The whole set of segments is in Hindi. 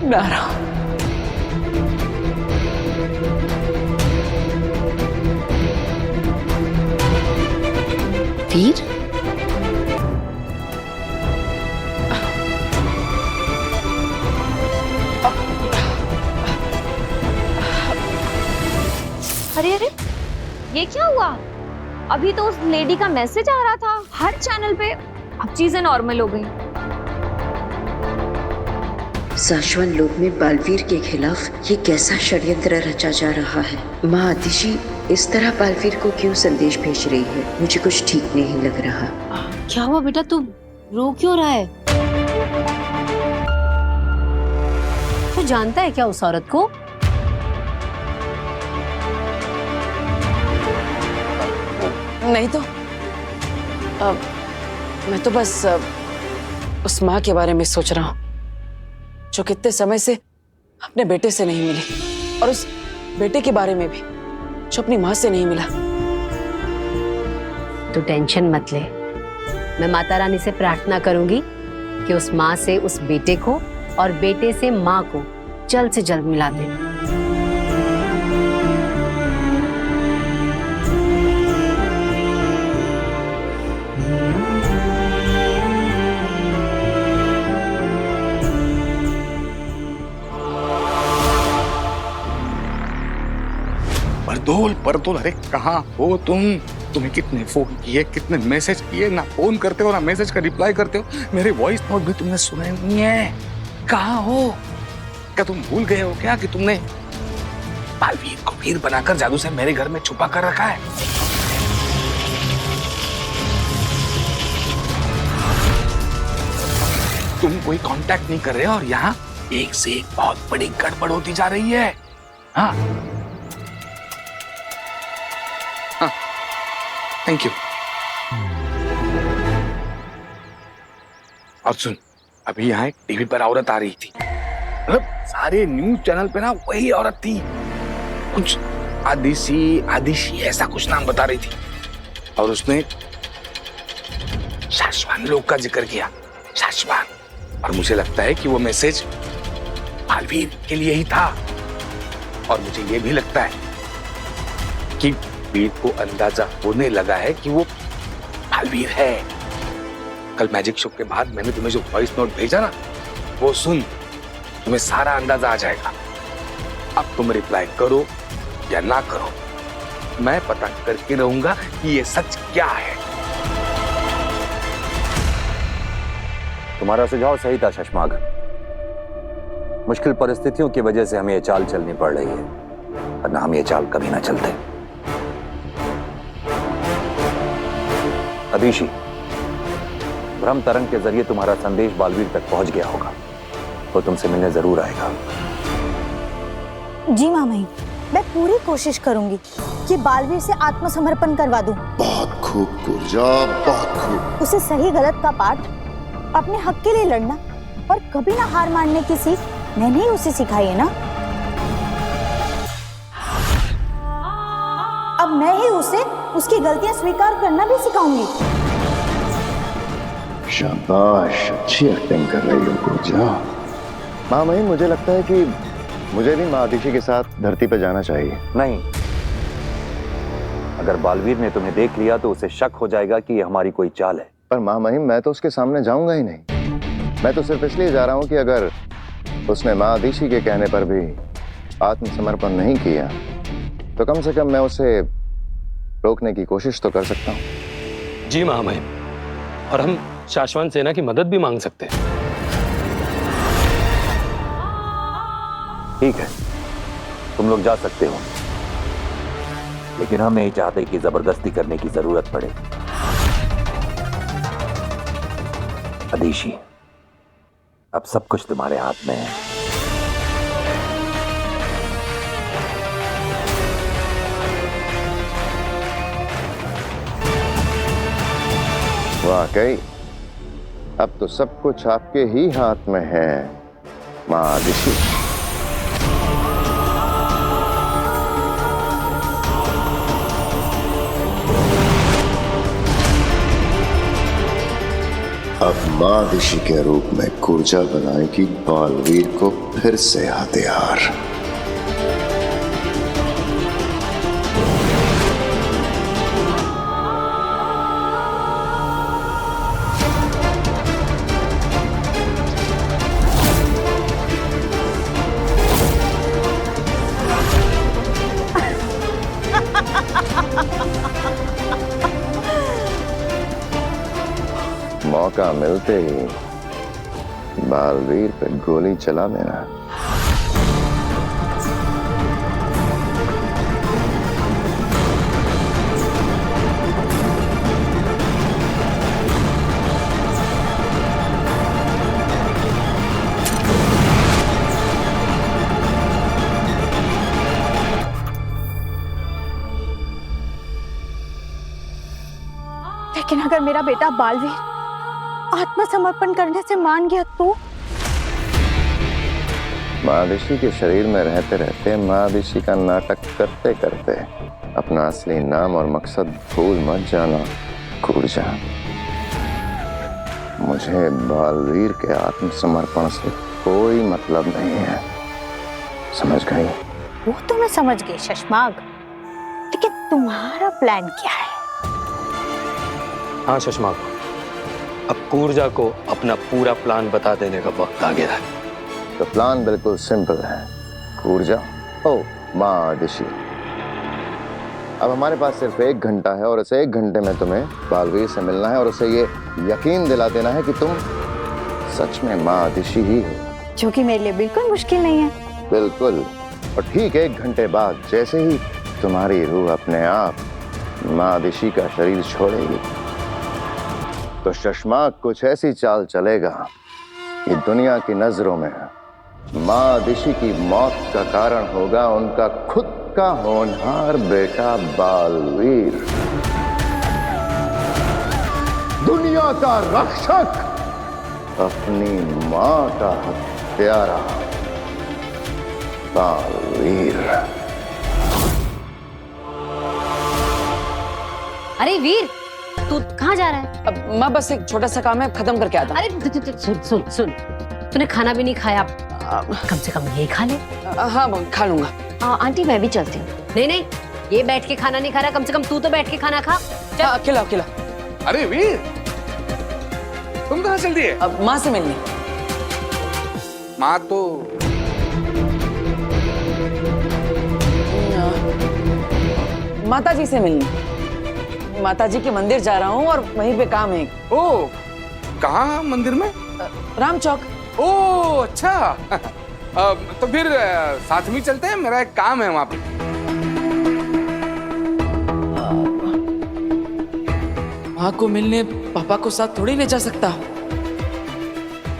नारायण। वीर, अरे अरे, ये क्या हुआ? अभी तो उस लेडी का मैसेज आ रहा था हर चैनल पे, अब चीजें नॉर्मल हो गई। शाश्वत लोक में बालवीर के खिलाफ ये कैसा षड्यंत्र रचा जा रहा है? माँ आदिशि इस तरह बालवीर को क्यों संदेश भेज रही है? मुझे कुछ ठीक नहीं लग रहा। क्या हुआ बेटा, तू रो क्यों रहा है? तू जानता है क्या उस औरत को? नहीं तो मैं तो बस उस माँ के बारे में सोच रहा हूँ जो कितने समय से अपने बेटे से नहीं मिली, और उस बेटे के बारे में भी जो अपनी माँ से नहीं मिला। तू टेंशन मत ले, मैं माता रानी से प्रार्थना करूंगी कि उस माँ से उस बेटे को और बेटे से माँ को जल्द से जल्द मिला दे। परदोल, अरे कहाँ हो तुम? तुम्हें कितने फोन किए, कितने मैसेज किए, ना फोन करते हो ना मैसेज का रिप्लाई करते हो। मेरे वॉइस नोट भी तुमने सुने नहीं है। कहाँ हो? क्या तुम भूल गए हो क्या कि तुमने बालवीर को वीर बनाकर जादू से मेरे घर में छुपा कर रखा है? तुम कोई कांटेक्ट नहीं कर रहे हो और यहाँ एक से एक बहुत बड़ी गड़बड़ होती जा रही है। हाँ, थैंक यू। और सुन, अभी यहाँ एक टीवी पर औरत आ रही थी, मतलब सारे न्यूज चैनल पे ना वही औरत थी, कुछ आदिशी ऐसा कुछ नाम बता रही थी, और उसने शाश्वत लोक का जिक्र किया, शाश्वत। और मुझे लगता है कि वो मैसेज बालवीर के लिए ही था, और मुझे ये भी लगता है कि वीर को अंदाजा होने लगा है कि वो बालवीर है। कल मैजिक शो के बाद मैंने तुम्हें जो वॉइस नोट भेजा ना, वो सुन, तुम्हें सारा अंदाजा आ जाएगा। अब तुम रिप्लाई करो या ना करो, मैं पता करके रहूंगा कि ये सच क्या है। तुम्हारा सुझाव सही था शशमाग। मुश्किल परिस्थितियों की वजह से हमें ये चाल चलनी पड़ रही है, वरना हम ये चाल कभी ना चलते। आदिशि, भ्रम तरंग के जरिए तुम्हारा संदेश बालवीर तक पहुंच गया होगा, वो तुमसे मिलने जरूर आएगा। जी मामई, मैं पूरी कोशिश करूंगी कि बालवीर से आत्मसमर्पण करवा दूं। बहुत खूब पूजा, बहुत खूब। उसे सही गलत का पाठ, अपने हक के लिए लड़ना और कभी ना हार मानने की सीख मैंने ही उसे सिखाई है ना। अब मैं ही उसे उसकी गलतियां स्वीकार करना भी सिखाऊंगी। शाबाश, अच्छी एक्टिंग कर रही हो पूजा। माँ मही, मुझे लगता है कि मुझे भी माँ आदिशि के साथ धरती पर जाना चाहिए। नहीं, अगर बालवीर ने तुम्हें देख लिया तो उसे शक हो जाएगा कि ये हमारी कोई चाल है। पर माँ मही, मैं तो उसके सामने जाऊंगा ही नहीं। मैं तो सिर्फ इसलिए जा रहा हूँ कि अगर उसने माँ आदिशि के कहने पर भी आत्मसमर्पण नहीं किया तो कम से कम मैं उसे रोकने की कोशिश तो कर सकता हूँ। जी महामहिम, और हम शाश्वत सेना की मदद भी मांग सकते हैं। ठीक है, तुम लोग जा सकते हो, लेकिन हम नहीं चाहते कि जबरदस्ती करने की जरूरत पड़े। आदिशि, अब सब कुछ तुम्हारे हाथ में है। वाकई अब तो सब कुछ आपके ही हाथ में है माँ आदिशि। अब माँ ऋषि के रूप में कूर्जा बनाएगी बालवीर को फिर से हथियार। मौका मिलते ही बालवीर पे गोली चला देना। लेकिन अगर मेरा बेटा बालवीर आत्मसमर्पण करने से मान गया तो? महादिशी के शरीर में रहते रहते महादिशी का नाटक करते करते अपना असली नाम और मकसद भूल मत जाना कूर्जा। मुझे बालवीर के आत्मसमर्पण से कोई मतलब नहीं है, समझ गई? वो तो मैं समझ गई शशमाग, लेकिन तुम्हारा प्लान क्या है? हाँ शशमाग, अब कूर्जा को अपना पूरा प्लान बता देने का वक्त आ गया है। तो प्लान बिल्कुल सिंपल है कूर्जा। ओ माँ ऋषि, अब हमारे पास सिर्फ 1 घंटा है और इस 1 घंटे में तुम्हें बालवीर से मिलना है और उसे ये यकीन दिला देना है कि तुम सच में माँ ऋषि ही हो, जो कि मेरे लिए बिल्कुल मुश्किल नहीं है। बिल्कुल। और ठीक 1 घंटे बाद जैसे ही तुम्हारी रूह अपने आप माँ ऋषि का शरीर छोड़ेगी तो शशमाग कुछ ऐसी चाल चलेगा कि दुनिया की नजरों में माँ ऋषि की मौत का कारण होगा उनका खुद का होनहार बेटा बालवीर, दुनिया का रक्षक, अपनी माँ का हत्यारा बालवीर। अरे वीर, तू कहाँ जा रहा है? अब माँ बस एक छोटा सा काम है, खत्म करके आता। अरे सुन सुन सुन, तूने खाना भी नहीं खाया, कम से कम ये खा ले। हाँ खा लूंगा। आंटी मैं भी चलती हूँ। नहीं नहीं, ये बैठ के खाना नहीं खा रहा, कम से कम तू तो बैठ के खाना खा। हाँ, खिलाओ खिलाओ। अरे वीर, तुम कहाँ चल दिए? अब माँ से मिलनी। माँ तो माताजी से मिलनी। माताजी के मंदिर जा रहा हूँ और वहीं पे काम है। ओ, कहाँ मंदिर में? राम चौक। ओ अच्छा। तो फिर साथ में चलते हैं, मेरा एक काम है वहां पे। माँ को मिलने पापा को साथ थोड़ी ले जा सकता।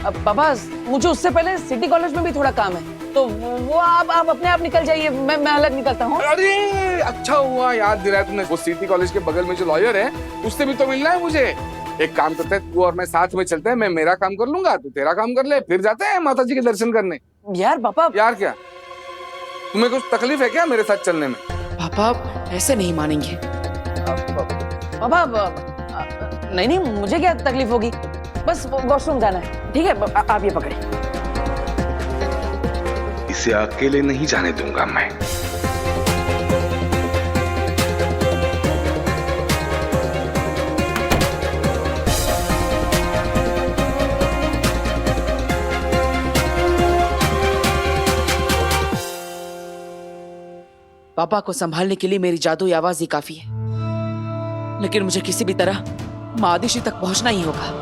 अब पापा, मुझे उससे पहले सिटी कॉलेज में भी थोड़ा काम है, तो वो आप अपने आप निकल जाइए, मैं अलग निकलता हूँ। अरे अच्छा हुआ याद दिलाया तुमने, वो सिटी कॉलेज के बगल में जो लॉयर है उससे भी तो मिलना है मुझे। एक काम करते हैं, तू और मैं साथ में चलते हैं, मैं मेरा काम कर लूंगा, तू तेरा काम कर ले, फिर जाते हैं माता जी के दर्शन करने। यार पापा। यार क्या, तुम्हें कुछ तकलीफ है क्या मेरे साथ चलने में? पापा ऐसे नहीं मानेंगे। पापा नहीं, मुझे क्या तकलीफ होगी, बस वॉशरूम जाना है। ठीक है, आप ये पकड़े। इसे अकेले नहीं जाने दूंगा मैं। पापा को संभालने के लिए मेरी जादुई आवाज ही काफी है, लेकिन मुझे किसी भी तरह मादिशी तक पहुंचना ही होगा।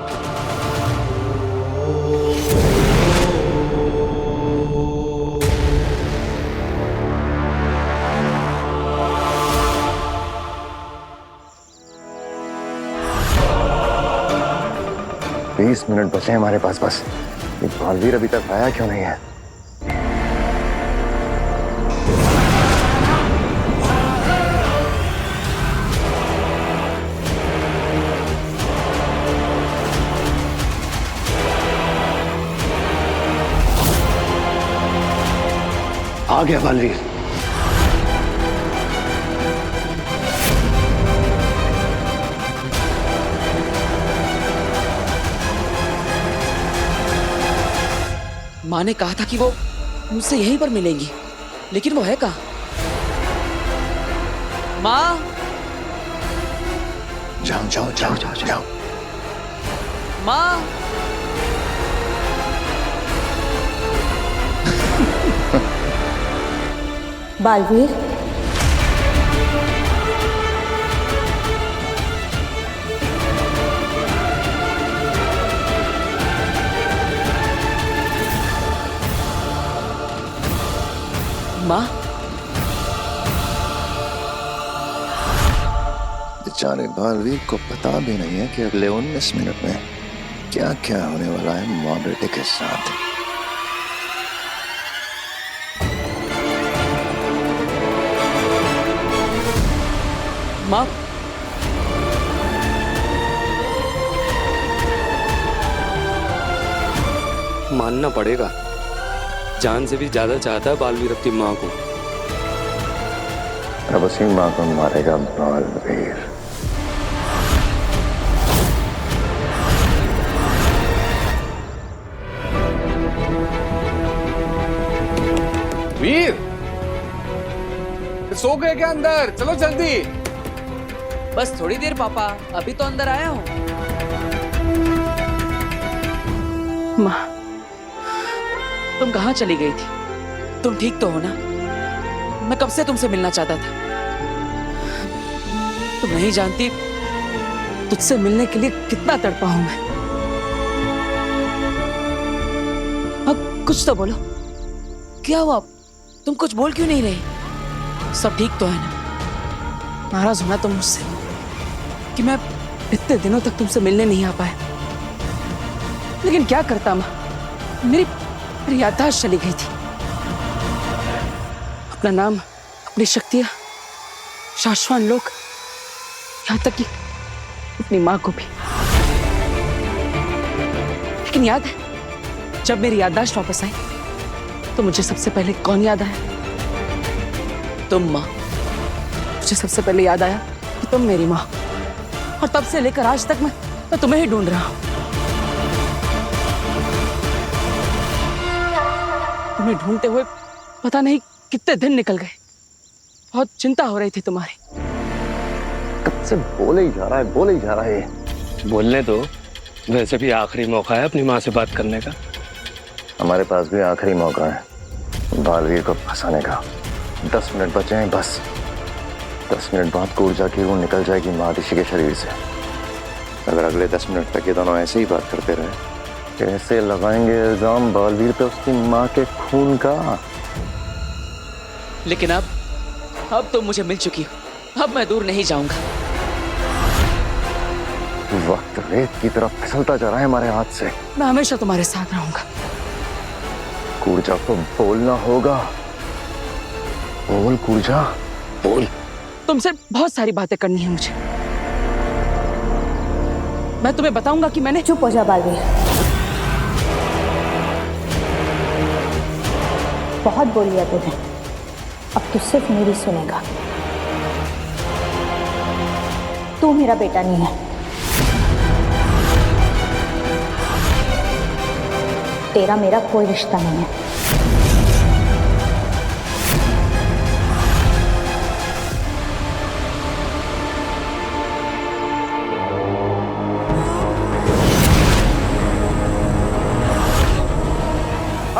बीस मिनट बचे हमारे पास बस। ये बालवीर अभी तक आया क्यों नहीं है? आ गया बालवीर। माँ ने कहा था कि वो मुझसे यहीं पर मिलेंगी, लेकिन वो है कहाँ? माँ, जाओ जाओ जाओ जाओ जाओ। माँ। बालवीर, माँ, बेचारे बालवीर को पता भी नहीं है कि अगले 19 मिनट में क्या क्या होने वाला है माँ बेटे के साथ। माँ, मानना पड़ेगा, जान से भी ज्यादा चाहता है बालवीर अपनी माँ को। अब उसी माँ को मारेगा बालवीर। वीर, सो गए क्या अंदर? चलो जल्दी। बस थोड़ी देर पापा, अभी तो अंदर आया हूँ। माँ, तुम कहाँ चली गई थी? तुम ठीक तो हो ना? मैं कब से तुमसे मिलना चाहता था। तुम नहीं जानती तुझसे मिलने के लिए कितना तड़पा हूं मैं। अब कुछ तो बोलो, क्या हुआ? तुम कुछ बोल क्यों नहीं रही? सब ठीक तो है ना? नाराज होना तुम मुझसे कि मैं इतने दिनों तक तुमसे मिलने नहीं आ पाया, लेकिन क्या करता माँ, मेरी याददाश्त चली गई थी। अपना नाम, अपनी शक्तियां, शाश्वत लोग, यहां तक कि अपनी मां को भी। लेकिन याद है जब मेरी याददाश्त वापस आई तो मुझे सबसे पहले कौन याद आया? तुम मां। मुझे सबसे पहले याद आया कि तुम मेरी मां, और तब से लेकर आज तक मैं तुम्हें ही ढूंढ रहा हूं। तुम्हें ढूंढते हुए पता नहीं कितने दिन निकल गए। बहुत चिंता हो रही थी तुम्हारी। कब से बोले ही जा रहा है, बोले ही जा रहा है। बोलने दो, वैसे भी आखिरी मौका है अपनी माँ से बात करने का। हमारे पास भी आखिरी मौका है बालवीर को फंसाने का। 10 मिनट बचे हैं बस। 10 मिनट बाद ऊर्जा की रूह निकल जाएगी महादिशी के शरीर से। अगर अगले 10 मिनट तक ये दोनों ऐसे ही बात करते रहे, कैसे लगाएंगे इल्जाम बालवीर पे उसकी माँ के खून का। लेकिन अब तो मुझे मिल चुकी हो, अब मैं दूर नहीं जाऊंगा। वक्त रेत की तरफ फिसलता जा रहा है हमारे हाथ से। मैं हमेशा तुम्हारे साथ रहूंगा। कूर्जा को बोलना होगा। बोल कूर्जा, बोल। तुमसे बहुत सारी बातें करनी है मुझे। मैं तुम्हें बताऊंगा कि मैंने। चुप हो जा बालवीर, बहुत बोल लिया तूने, अब तू सिर्फ मेरी सुनेगा। तू मेरा बेटा नहीं है, तेरा मेरा कोई रिश्ता नहीं है।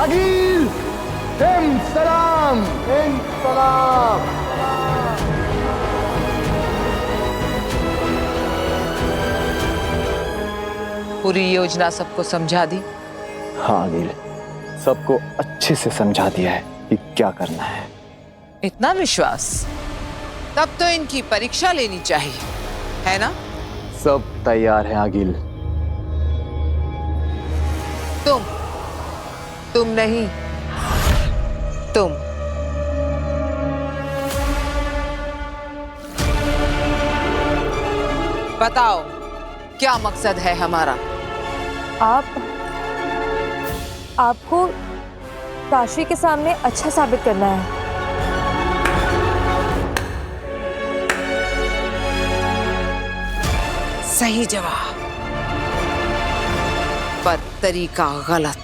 अगिल, सलाम, सलाम। पूरी योजना सबको समझा दी? हाँ अनिल, सबको अच्छे से समझा दिया है कि क्या करना है। इतना विश्वास? तब तो इनकी परीक्षा लेनी चाहिए, है ना? सब तैयार है अगिल। तुम नहीं, तुम। बताओ क्या मकसद है हमारा? आपको काशी के सामने अच्छा साबित करना है। सही जवाब, पर तरीका गलत।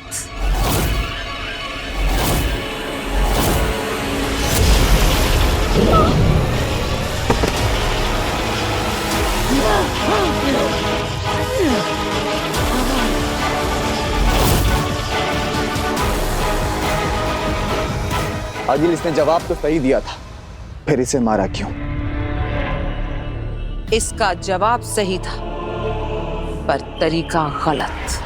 आदिल, इसने जवाब तो सही दिया था, फिर इसे मारा क्यों? इसका जवाब सही था, पर तरीका गलत।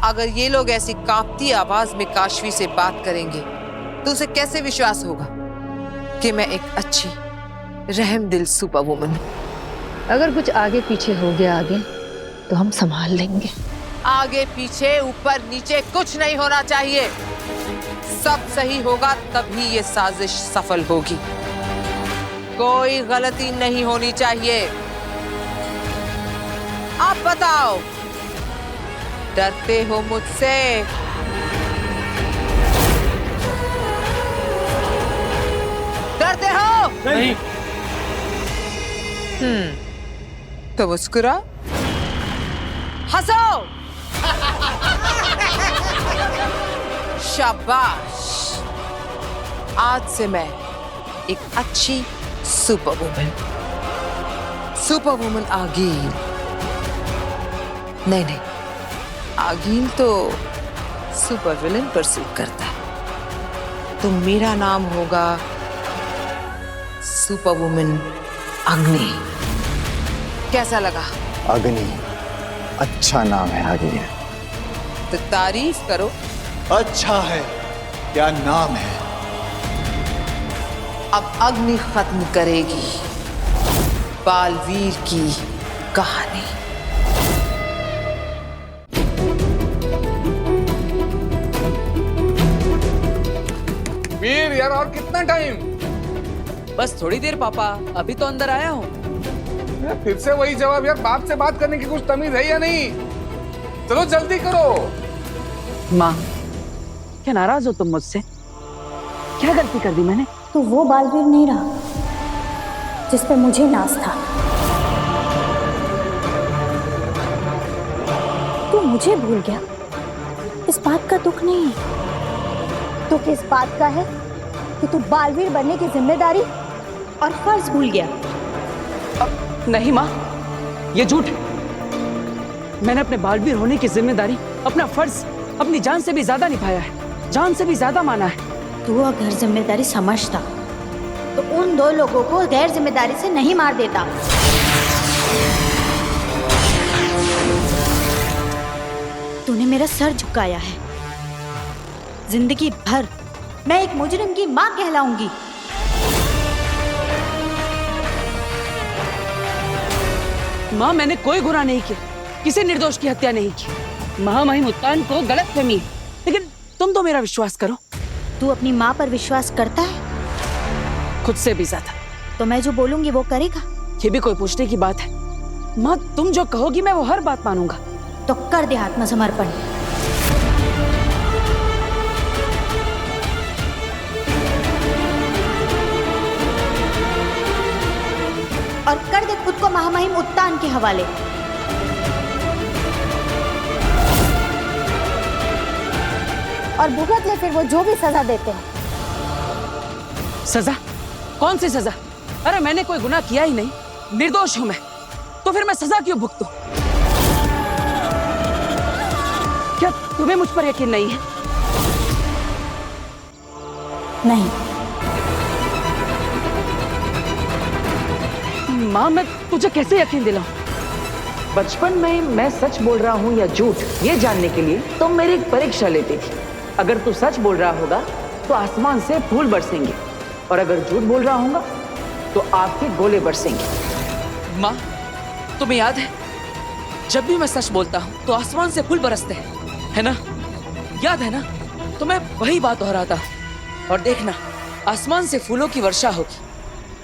अगर ये लोग ऐसी कांपती आवाज में काशवी से बात करेंगे तो उसे कैसे विश्वास होगा कि मैं एक अच्छी रहमदिल सुपर वुमन हूं। अगर कुछ आगे पीछे हो गया आगे तो हम संभाल लेंगे। आगे पीछे ऊपर नीचे कुछ नहीं होना चाहिए। सब सही होगा तभी ये साजिश सफल होगी। कोई गलती नहीं होनी चाहिए। आप बताओ, डरते हो मुझसे? डरते हो? नहीं। तो मुस्कुरा, हंसो। शाबाश। आज से मैं एक अच्छी सुपर वुमन आगील। नहीं, आगील तो सुपर विलन पर सूट करता है। तो मेरा नाम होगा सुपर वुमन अग्नि। कैसा लगा? अग्नि अच्छा नाम है आगे। तो तारीफ करो। अच्छा है, क्या नाम है? अब अग्नि खत्म करेगी बालवीर की कहानी। वीर यार, और कितना टाइम? बस थोड़ी देर पापा, अभी तो अंदर आया हूँ। फिर से वही जवाब यार, बाप से बात करने की कुछ तमीज है या नहीं? चलो जल्दी करो। माँ, क्या नाराज हो तुम मुझसे? क्या गलती कर दी मैंने? तो वो बालवीर नहीं रहा जिस पे मुझे नाज था। तू मुझे भूल गया, इस बात का दुख नहीं है। दुख इस बात का है कि तू बालवीर बनने की जिम्मेदारी और फर्ज भूल गया। नहीं माँ, ये झूठ है। मैंने अपने बालवीर होने की जिम्मेदारी, अपना फर्ज अपनी जान से भी ज्यादा निभाया है, जान से भी ज्यादा माना है। तू अगर जिम्मेदारी समझता तो उन दो लोगों को गैर जिम्मेदारी से नहीं मार देता। तूने मेरा सर झुकाया है। जिंदगी भर मैं एक मुजरिम की मां कहलाऊंगी। माँ, मैंने कोई गुनाह नहीं किया, किसी निर्दोष की हत्या नहीं की। महामहिम उत्तान को गलतफहमी है, लेकिन तुम तो मेरा विश्वास करो। तू अपनी माँ पर विश्वास करता है? खुद से भी ज्यादा। तो मैं जो बोलूंगी वो करेगा? ये भी कोई पूछने की बात है? माँ, तुम जो कहोगी मैं वो हर बात मानूंगा। तो कर दे आत्मसमर्पण। और कर दे खुद को महामहिम उत्तान के हवाले। और भुगत ले फिर वो जो भी सजा देते हैं। सजा? कौन सी सजा? अरे मैंने कोई गुनाह किया ही नहीं, निर्दोष हूं मैं, तो फिर मैं सजा क्यों भुगतूं? क्या तुम्हें मुझ पर यकीन नहीं है? नहीं। माँ, मैं तुझे कैसे यकीन दिलाऊं? बचपन में मैं सच बोल रहा हूँ या झूठ, ये जानने के लिए तुम मेरी एक परीक्षा लेती थी। अगर तू सच बोल रहा होगा तो आसमान से फूल बरसेंगे, और अगर झूठ बोल रहा होगा तो आपके गोले बरसेंगे। माँ, तुम्हें याद है जब भी मैं सच बोलता हूँ तो आसमान से फूल बरसते हैं, है ना? याद है ना? तो मैं वही बात दोहराता हूँ। और देखना, आसमान से फूलों की वर्षा होगी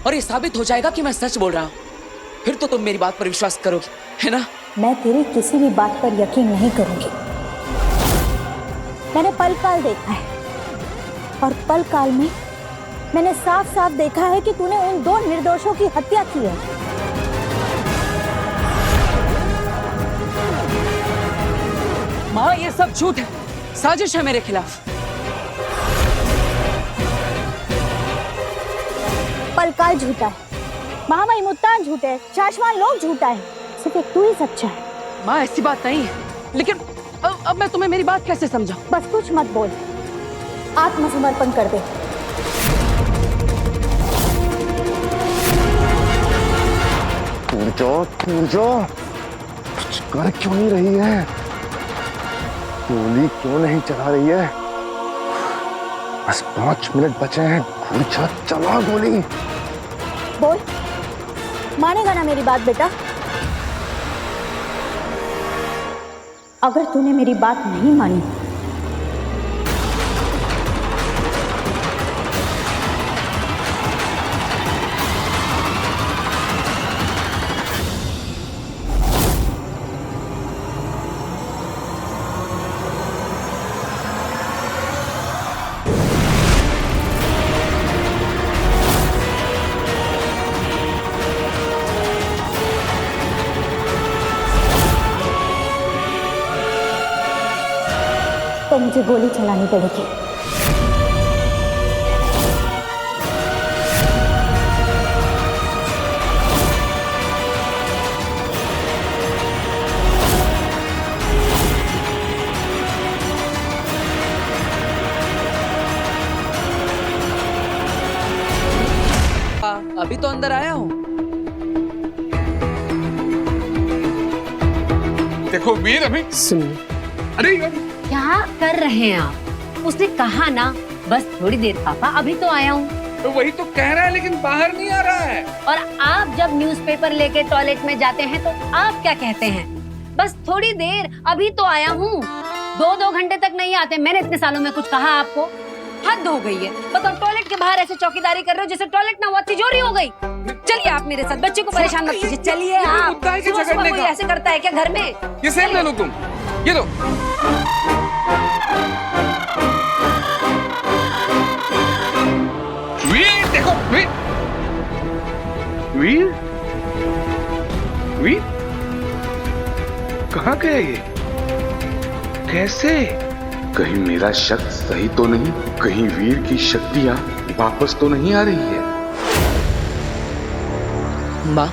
और ये साबित हो जाएगा कि मैं सच बोल रहा हूँ। फिर तो तुम मेरी बात पर विश्वास करोगी, है ना? मैं तेरी किसी भी बात पर यकीन नहीं करूंगी। मैंने पल काल देखा है, और पल काल में मैंने साफ साफ देखा है कि तूने उन दो निर्दोषों की हत्या की है। माँ, ये सब झूठ है, साजिश है मेरे खिलाफ। पलकाल झूठा है, महामहिम उत्तान झूठे है, शाश्वान लोग झूठा है, सिर्फ एक तू ही सच्चा है। माँ, ऐसी बात नहीं है, लेकिन अब मैं तुम्हें मेरी बात कैसे समझाऊं? बस कुछ मत बोल। आत्मसमर्पण कर दे। पूजो, कुछ कर क्यों नहीं रही है? गोली क्यों नहीं चला रही है? बस 5 मिनट बचे हैं। पूजा, चला गोली। बोल, मानेगा ना मेरी बात बेटा? अगर तूने मेरी बात नहीं मानी तो मुझे गोली चलानी पड़ेगी। अभी तो अंदर आया हूँ। देखो वीर, अभी सुनिए, अरे क्या कर रहे हैं आप? उसने कहा ना बस थोड़ी देर पापा, अभी तो आया हूँ। तो वही तो कह रहा है, लेकिन बाहर नहीं आ रहा है। और आप जब न्यूज़पेपर लेके टॉयलेट में जाते हैं तो आप क्या कहते हैं? बस थोड़ी देर, अभी तो आया हूँ। 2-2 घंटे तक नहीं आते। मैंने इतने सालों में कुछ कहा आपको? हद हो गई है। बताओ, टॉयलेट के बाहर ऐसे चौकीदारी कर रहे हो जैसे टॉयलेट ना हुआ तिजोरी हो गई। चलिए आप मेरे साथ, बच्चे को परेशान मत कीजिए। चलिए आप। सुबह कोई ऐसे करता है क्या घर में? ये सेब ले लो तुम, ये लो। वीर देखो, वीर वीर वीर कहाँ गए ये? कैसे? कहीं मेरा शक सही तो नहीं? कहीं वीर की शक्तियां वापस तो नहीं आ रही है? माँ,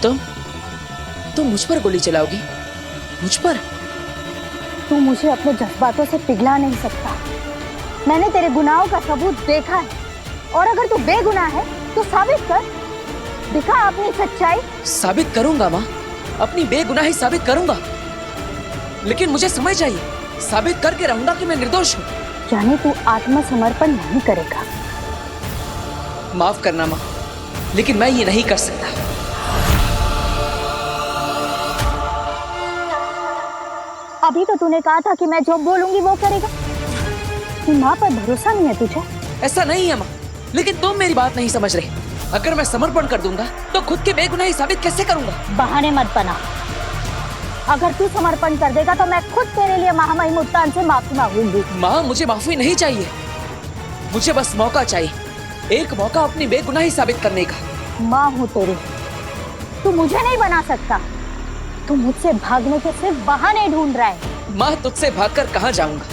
तुम मुझ पर गोली चलाओगी? मुझ पर? तू मुझे अपने जज्बातों से पिघला नहीं सकता। मैंने तेरे गुनाहों का सबूत देखा है, और अगर तू बेगुनाह है तो साबित कर, दिखा अपनी सच्चाई। साबित करूंगा माँ, अपनी बेगुनाही साबित करूंगा, लेकिन मुझे समय चाहिए। साबित करके रहूंगा कि मैं निर्दोष हूँ। यानी तू आत्मसमर्पण नहीं करेगा? माफ करना माँ, लेकिन मैं ये नहीं कर सकता। अभी तो तूने कहा था कि मैं जो बोलूंगी वो करेगा। माँ पर भरोसा नहीं है तुझे? ऐसा नहीं है माँ, लेकिन तुम मेरी बात नहीं समझ रहे। अगर मैं समर्पण कर दूंगा तो खुद की बेगुनाही साबित कैसे करूंगा? बहाने मत बना। अगर तू समर्पण कर देगा तो मैं खुद तेरे लिए महामहिम उत्तान से माफी मांगूंगी। माँ, मुझे माफी नहीं चाहिए, मुझे बस मौका चाहिए, एक मौका अपनी बेगुनाही साबित करने का। माँ हूँ तेरी, तू मुझे नहीं बना सकता। तू मुझसे भागने के सिर्फ बहाने ढूंढ रहा है। माँ, तुझसे भागकर कहाँ जाऊंगा?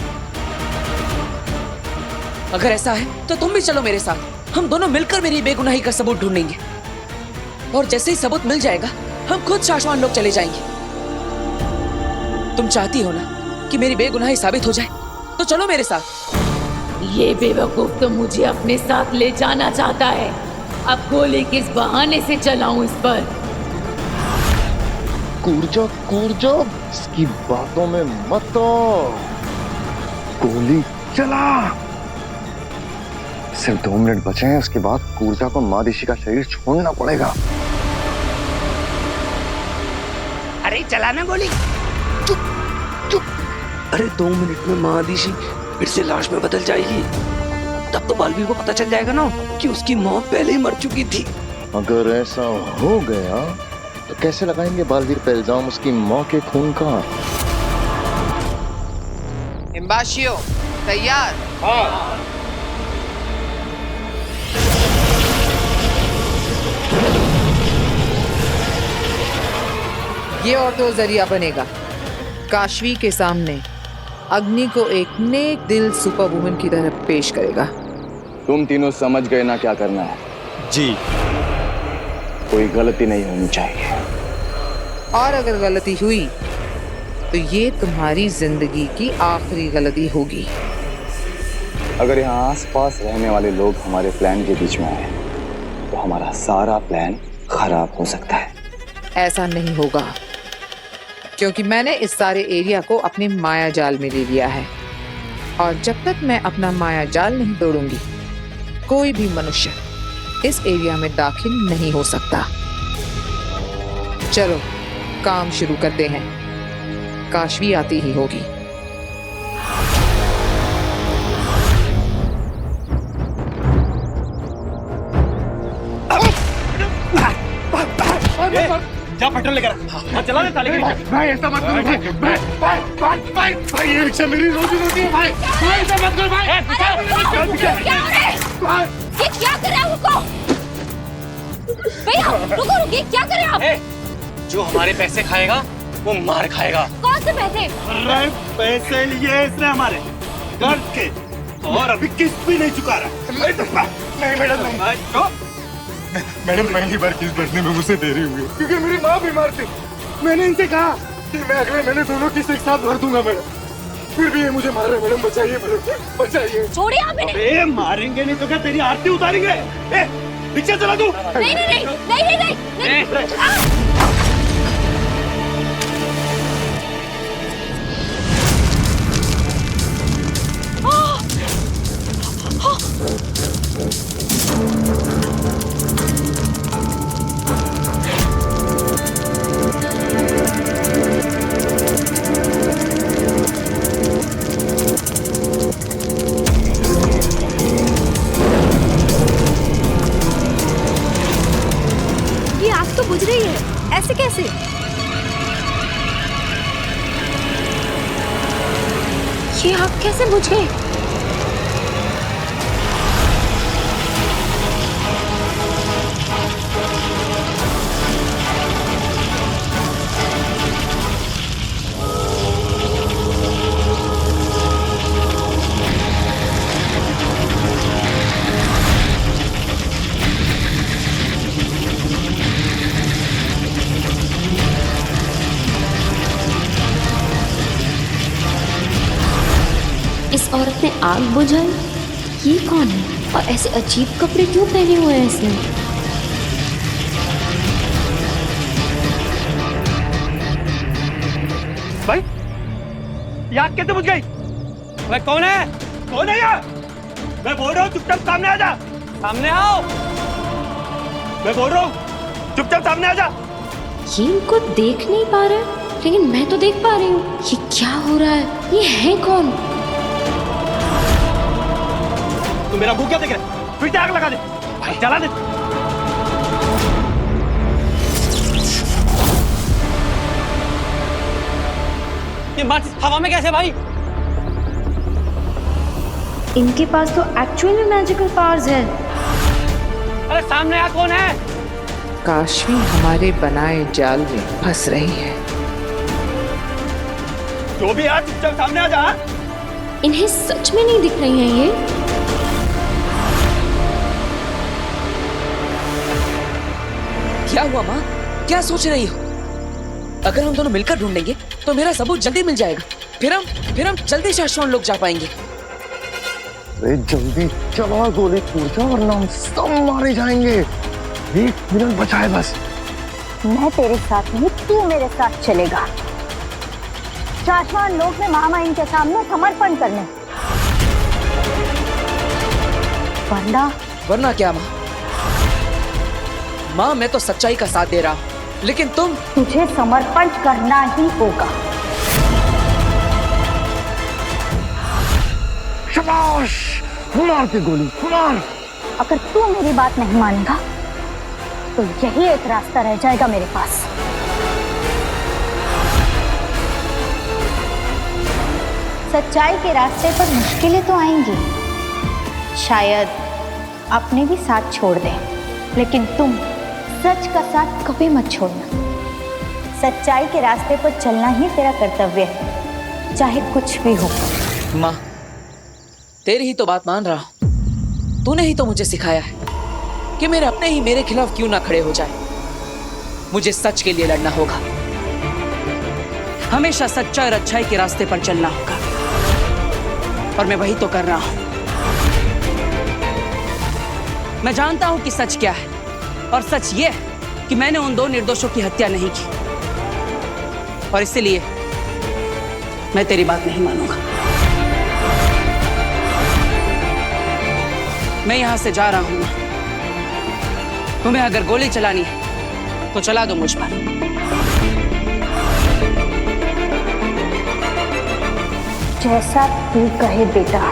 अगर ऐसा है तो तुम भी चलो मेरे साथ। हम दोनों मिलकर मेरी बेगुनाही का सबूत ढूंढेंगे, और जैसे ही सबूत मिल जाएगा हम खुद शाश्वान लोग चले जाएंगे। तुम चाहती हो ना कि मेरी बेगुनाही साबित हो जाए, तो चलो मेरे साथ। ये बेवकूफ तो मुझे अपने साथ ले जाना चाहता है। अब गोली किस बहाने से चलाऊं इस पर? कूर्जो, इसकी बातों में मत आओ। गोली चला। सिर्फ 2 मिनट बचे हैं, उसके बाद कूर्जा को मादिशी का शरीर छोड़ना पड़ेगा। अरे चलाना गोली। चुप। अरे 2 मिनट में महादिशी फिर से लाश में बदल जाएगी। तब तो बालवीर को पता चल जाएगा ना कि उसकी माँ पहले ही मर चुकी थी। अगर ऐसा हो गया तो कैसे लगाएंगे बालवीर पे इल्जाम उसकी माँ के खून का? हिम्बाशियो तैयार? हाँ। ये ऑटो जरिया बनेगा काशवी के सामने अग्नि को एक नेक दिल सुपर वुमन की तरह पेश करेगा। तुम तीनों समझ गए ना क्या करना है? जी। कोई गलती नहीं होनी चाहिए, और अगर गलती हुई तो ये तुम्हारी जिंदगी की आखिरी गलती होगी। अगर यहाँ आसपास रहने वाले लोग हमारे प्लान के बीच में आए तो हमारा सारा प्लान खराब हो सकता है। ऐसा नहीं होगा, क्योंकि मैंने इस सारे एरिया को अपने माया जाल में ले लिया है, और जब तक मैं अपना माया जाल नहीं तोड़ूंगी, कोई भी मनुष्य इस एरिया में दाखिल नहीं हो सकता। चलो काम शुरू करते हैं, काशवी आती ही होगी। जा पेट्रोल लेकर हाँ, चला दे ताले भाई ऐसा मत करो भाई ये रिक्शा मेरी रोजी रोटी है भाई ऐसा मत करो भाई ये क्या कर रहे हो रुको भैया रुको रुकिए क्या कर रहे हो आप जो हमारे पैसे खाएगा वो मार खाएगा। कौन से पैसे? अरे पैसे लिए इसने हमारे कर्ज के और अभी किस्त भी नहीं चुका रहा। नहीं मैडम नहीं मैडम पहली बार किस्त भरने में मुझसे देरी हुई क्योंकि मेरी माँ बीमार थी। मैंने इनसे कहा कि मैं अगले महीने दोनों किस्त एक साथ भर दूंगा मैडम, फिर भी ये मुझे मार रहे। मैडम बचाइए मैडम बचाइए। छोड़िए आप इन्हें। अरे मारेंगे नहीं तो क्या तेरी आरती उतारेंगे? रिक्शा चला तू। नहीं नहीं नहीं नहीं नहीं नहीं बुझ रही है, ऐसे कैसे? ये आग कैसे बुझ गई? इस औरत ने आग बुझाई? ये कौन है और ऐसे अजीब कपड़े क्यों पहने हुए हैं इसने? भाई ये आग कैसे बुझ गई? भाई कौन है? कौन है यार? मैं बोल रहा हूँ चुपचाप सामने आ जा। सामने आओ। मैं बोल रहा हूँ चुपचाप सामने आ जा। ये इनको देख नहीं पा रहे, लेकिन मैं तो देख पा रही हूँ। ये क्या हो रहा है? ये है कौन? तू मेरा मुंह क्या देख रहा है? फिर से आग लगा दे भाई, जला दे। ये माचिस हवा में कैसे भाई? इनके पास तो एक्चुअली मैजिकल पावर्स है। अरे सामने आ कौन है? काशवी हमारे बनाए जाल में फंस रही है। जो भी है चुपचाप सामने आ जा। इन्हें सच में नहीं दिख रही हैं ये। क्या हुआ माँ? क्या सोच रही हो? अगर हम दोनों मिलकर ढूंढेंगे तो मेरा सबूत जल्दी मिल जाएगा। फिर हम जल्दी शाश्वत लोग जा पाएंगे। अरे जल्दी चला, गोली कूद जा वरना हम सब मारे जाएंगे। 1 मिनट बचा है बस। मैं तेरे साथ नहीं, तू मेरे साथ चलेगा। शाश्वत लोग में महामाइन के सामने समर्पण करने। वरना क्या माँ? माँ मैं तो सच्चाई का साथ दे रहा हूँ, लेकिन तुझे समर्पण करना ही होगा। शाबाश, मार के गोली मार। अगर तू मेरी बात नहीं मानेगा तो यही एक रास्ता रह जाएगा मेरे पास। सच्चाई के रास्ते पर मुश्किलें तो आएंगी, शायद अपने भी साथ छोड़ दें, लेकिन तुम सच का साथ कभी मत छोड़ना। सच्चाई के रास्ते पर चलना ही तेरा कर्तव्य है, चाहे कुछ भी हो। माँ तेरी ही तो बात मान रहा हूँ। तूने ही तो मुझे सिखाया है कि मेरे अपने ही मेरे खिलाफ क्यों ना खड़े हो जाए। मुझे सच के लिए लड़ना होगा, हमेशा सच्चाई और अच्छाई के रास्ते पर चलना होगा, और मैं वही तो कर रहा हूँ। मैं जानता हूं कि सच क्या है, और सच ये है कि मैंने उन 2 निर्दोषों की हत्या नहीं की, और इसलिए मैं तेरी बात नहीं मानूंगा। मैं यहां से जा रहा हूं। तुम्हें अगर गोली चलानी है तो चला दो मुझ पर। जैसा तू कहे बेटा।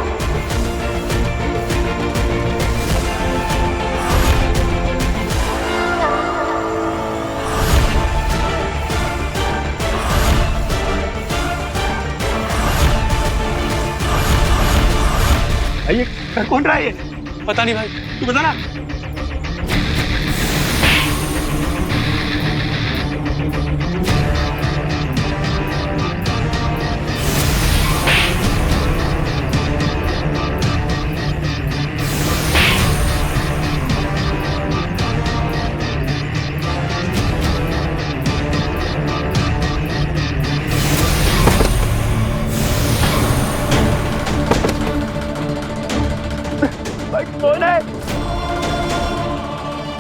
ये कौन रहा है? पता नहीं भाई, तू बता ना।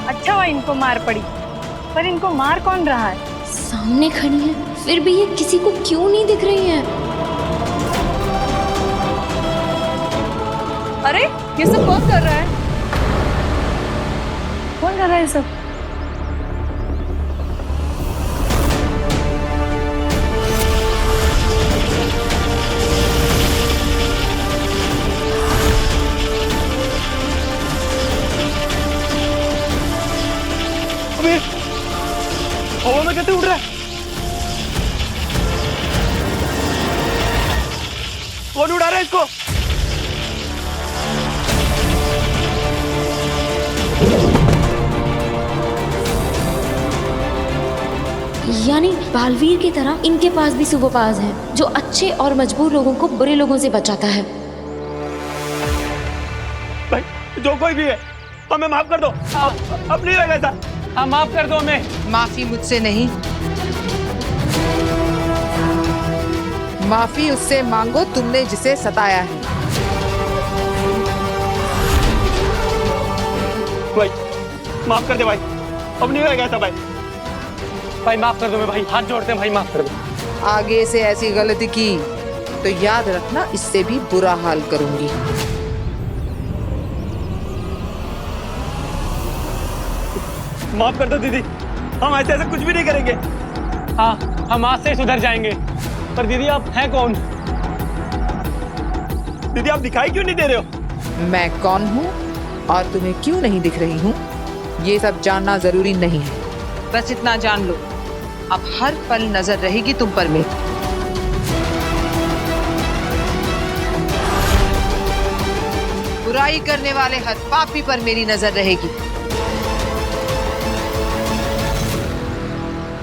अच्छा हुआ इनको मार पड़ी, पर इनको मार कौन रहा है? सामने खड़ी है, फिर भी ये किसी को क्यों नहीं दिख रही है? अरे ये सब कौन कर रहा है? कौन कर रहा है सब? हवा में कैसे उड़ रहा है? कौन उड़ा रहा है इसको? यानी बालवीर की तरह इनके पास भी सुपर पावर्स हैं, जो अच्छे और मजबूर लोगों को बुरे लोगों से बचाता है। भाई जो कोई भी है, हमें माफ कर दो। अब नहीं रहेगा ऐसा। हाँ माफ कर दो हमें। माफी मुझसे नहीं, माफी उससे मांगो तुमने जिसे सताया है। भाई माफ कर दे भाई, अब नहीं रहेगा ऐसा भाई। भाई माफ कर दो मैं, भाई हाथ जोड़ते हैं भाई, माफ कर दो। आगे से ऐसी गलती की तो याद रखना, इससे भी बुरा हाल करूंगी। माफ कर दो दीदी, हम ऐसे कुछ भी नहीं करेंगे। हाँ हम आज से सुधर जाएंगे। पर दीदी आप हैं कौन? दीदी आप दिखाई क्यों नहीं दे रहे हो? मैं कौन हूँ और तुम्हें क्यों नहीं दिख रही हूँ, ये सब जानना जरूरी नहीं है। बस इतना जान लो, अब हर पल नजर रहेगी तुम पर मेरी। बुराई करने वाले हर पापी पर मेरी नजर रहेगी।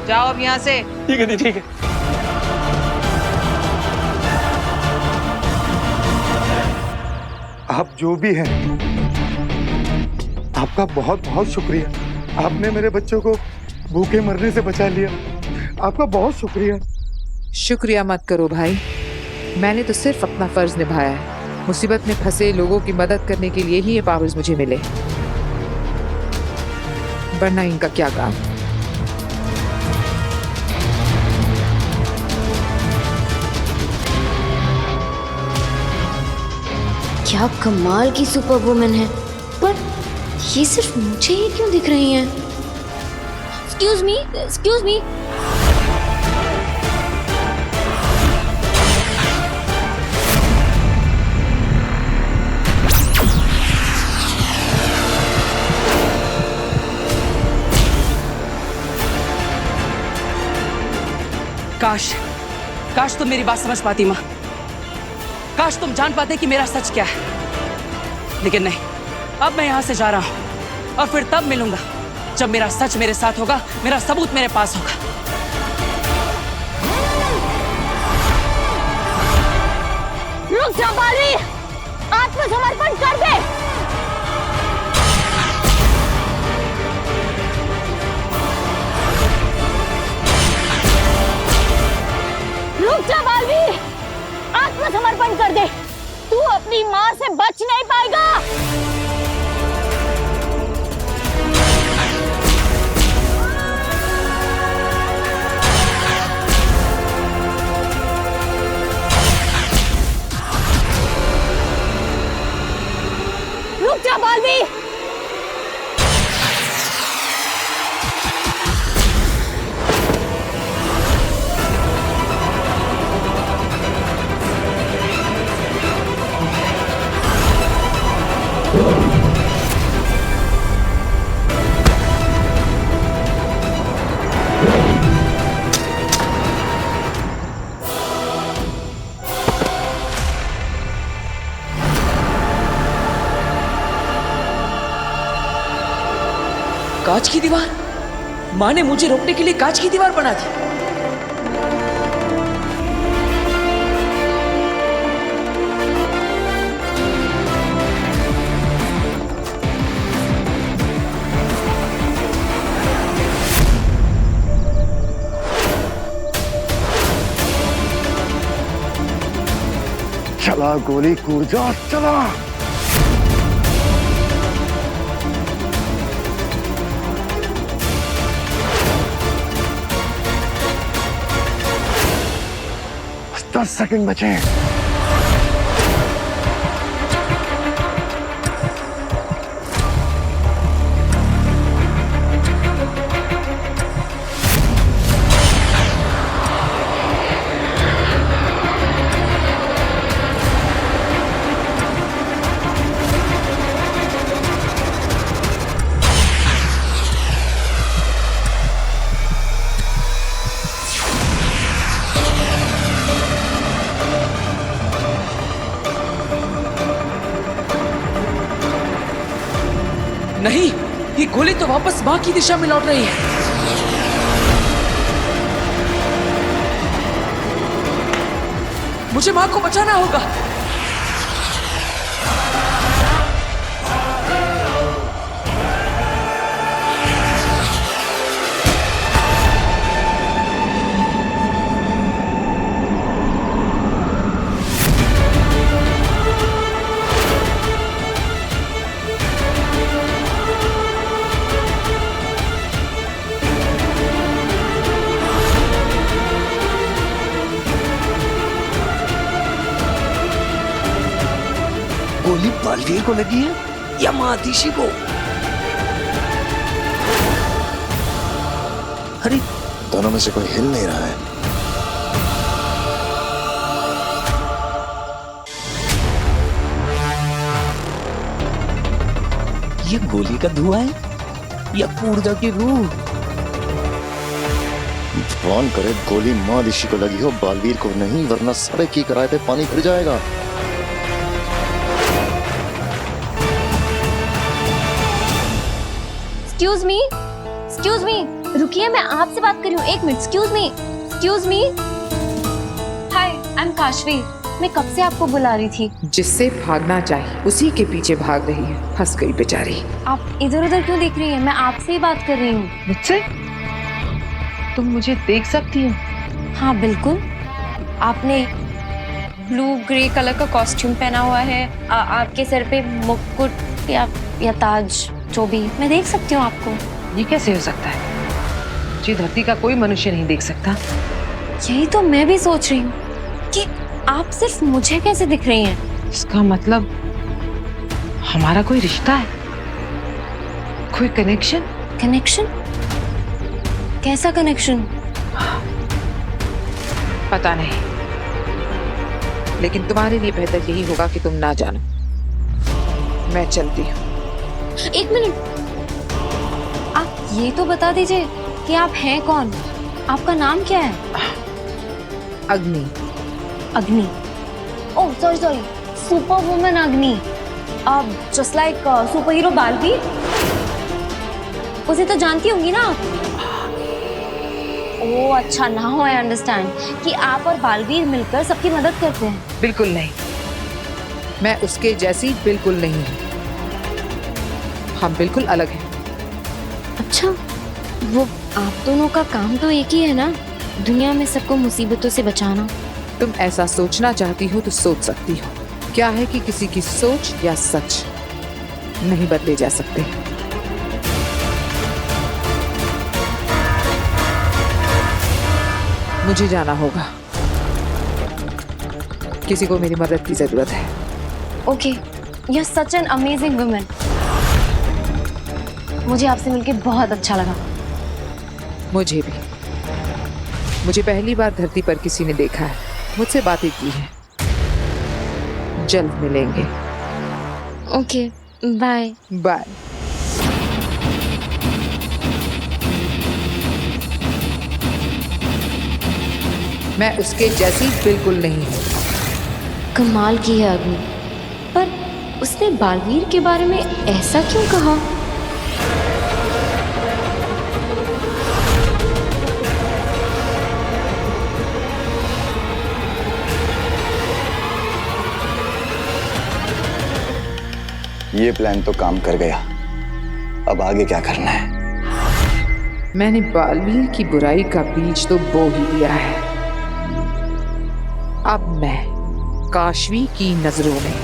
जाओ अब यहाँ से। ठीक है दीदी, ठीक है। आप जो भी हैं, आपका बहुत बहुत शुक्रिया। आपने मेरे बच्चों को भूखे मरने से बचा लिया, आपका बहुत शुक्रिया। शुक्रिया मत करो भाई, मैंने तो सिर्फ अपना फर्ज निभाया है। मुसीबत में फंसे लोगों की मदद करने के लिए ही ये पावर्स मुझे मिले, वरना इनका क्या काम। क्या कमाल की सुपर वुमन है, पर ये सिर्फ मुझे ही क्यों दिख रही हैं? Excuse me, excuse me. काश तुम मेरी बात समझ पाती माँ। काश तुम जान पाते कि मेरा सच क्या है, लेकिन नहीं। अब मैं यहाँ से जा रहा हूँ और फिर तब मिलूंगा जब मेरा सच मेरे साथ होगा, मेरा सबूत मेरे पास होगा। रुक जा बालवीर, आत्मसमर्पण कर दे। रुक जा बालवीर, आत्मसमर्पण कर दे। तू अपनी माँ से बच नहीं पाएगा। बालवीर। कांच की दीवार? माँ ने मुझे रोकने के लिए कांच की दीवार बना दी। चला गोली, कूद जा, चला। बस 10 सेकंड बचे। नहीं, ये गोली तो वापस माँ की दिशा में लौट रही है। मुझे माँ को बचाना होगा। गोली बालवीर को लगी है या महादिशी को? अरे दोनों में से कोई हिल नहीं रहा है। ये गोली का धुआं है या पूर्जा की रूह? भगवान करे गोली माँ ऋषि को लगी हो, बालवीर को नहीं, वरना सारे की किराए पे पानी फिर जाएगा। एक्सक्यूज मी, रुकिए, मैं आपसे बात कर रही हूँ। 1 minute, excuse me. Hi, I am Kashvi. मैं कब से आपको बुला रही थी। जिससे भागना चाहिए उसी के पीछे भाग रही है। फंस गई बेचारी। आप इधर उधर क्यों देख रही हैं? मैं आपसे ही बात कर रही हूँ। मुझसे? तुम मुझे देख सकती हो? हाँ बिल्कुल। आपने ब्लू ग्रे कलर का कॉस्ट्यूम पहना हुआ है, आपके सर पे मुकुट या ताज, जो भी, मैं देख सकती हूँ आपको। ये कैसे हो सकता है? मुझे धरती का कोई मनुष्य नहीं देख सकता। यही तो मैं भी सोच रही हूँ कि आप सिर्फ मुझे कैसे दिख रही हैं। इसका मतलब हमारा कोई रिश्ता है, कोई कनेक्शन? कनेक्शन? कैसा कनेक्शन? पता नहीं, लेकिन तुम्हारे लिए बेहतर यही होगा कि तुम ना जानो। मैं चलती हूँ। 1 मिनट, आप ये तो बता दीजिए कि आप हैं कौन? आपका नाम क्या है? अग्नि। अग्नि? ओह सॉरी, सुपर वुमन अग्नि। Just like super hero Baalveer. उसे तो जानती होंगी ना आप? ओह अच्छा, नाउ आई अंडरस्टैंड कि आप और बालवीर मिलकर सबकी मदद करते हैं। बिल्कुल नहीं, मैं उसके जैसी बिल्कुल नहीं हूँ। हम बिल्कुल अलग हैं। अच्छा, वो आप दोनों का काम तो एक ही है ना, दुनिया में सबको मुसीबतों से बचाना। तुम ऐसा सोचना चाहती हो तो सोच सकती हो। क्या है कि किसी की सोच या सच नहीं बदले जा सकते। मुझे जाना होगा, किसी को मेरी मदद की जरूरत है। Okay, You're such an amazing woman. मुझे आपसे मिलके बहुत अच्छा लगा। मुझे भी। मुझे पहली बार धरती पर किसी ने देखा है, मुझसे बातें की है। जल्द मिलेंगे। Okay, bye. बाय। मैं उसके जैसी बिल्कुल नहीं हूँ। कमाल की है अग्नि, पर उसने बालवीर के बारे में ऐसा क्यों कहा? ये प्लान तो काम कर गया, अब आगे क्या करना है? मैंने बालवीर की बुराई का बीज तो बो ही दिया है। अब मैं काशवी की नजरों में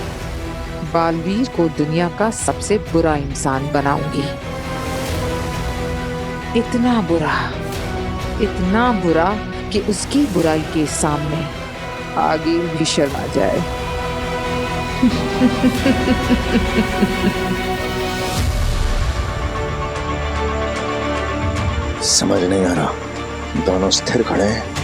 बालवीर को दुनिया का सबसे बुरा इंसान बनाऊंगी। इतना बुरा कि उसकी बुराई के सामने आगे भी शर्मा जाए। समझ नहीं आ रहा, दोनों स्थिर खड़े हैं।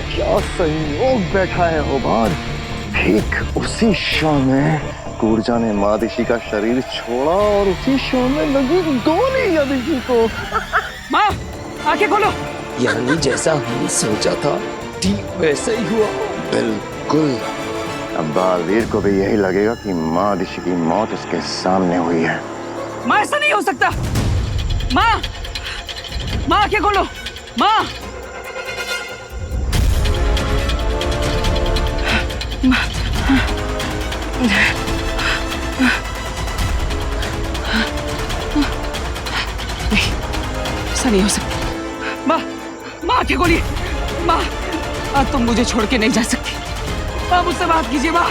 क्या संयोग बैठा है ओबार। ठीक उसी क्षण में कूर्जा ने मादिशी का शरीर छोड़ा और उसी क्षण में लगी गोली यादिशी को। माँ, आंखें खोलो। यानी जैसा हमने सोचा था ठीक वैसा ही हुआ। बिल्कुल। अब बालवीर को भी यही लगेगा कि मादिशी की मौत उसके सामने हुई है। माँ, ऐसा नहीं हो सकता। माँ, आंखें खोलो। माँ, ऐसा नहीं हो सकता। माँ, आंखें खोलिए। माँ, तुम मुझे छोड़ के नहीं जा सकती। माँ, मुझसे बात कीजिए। माँ।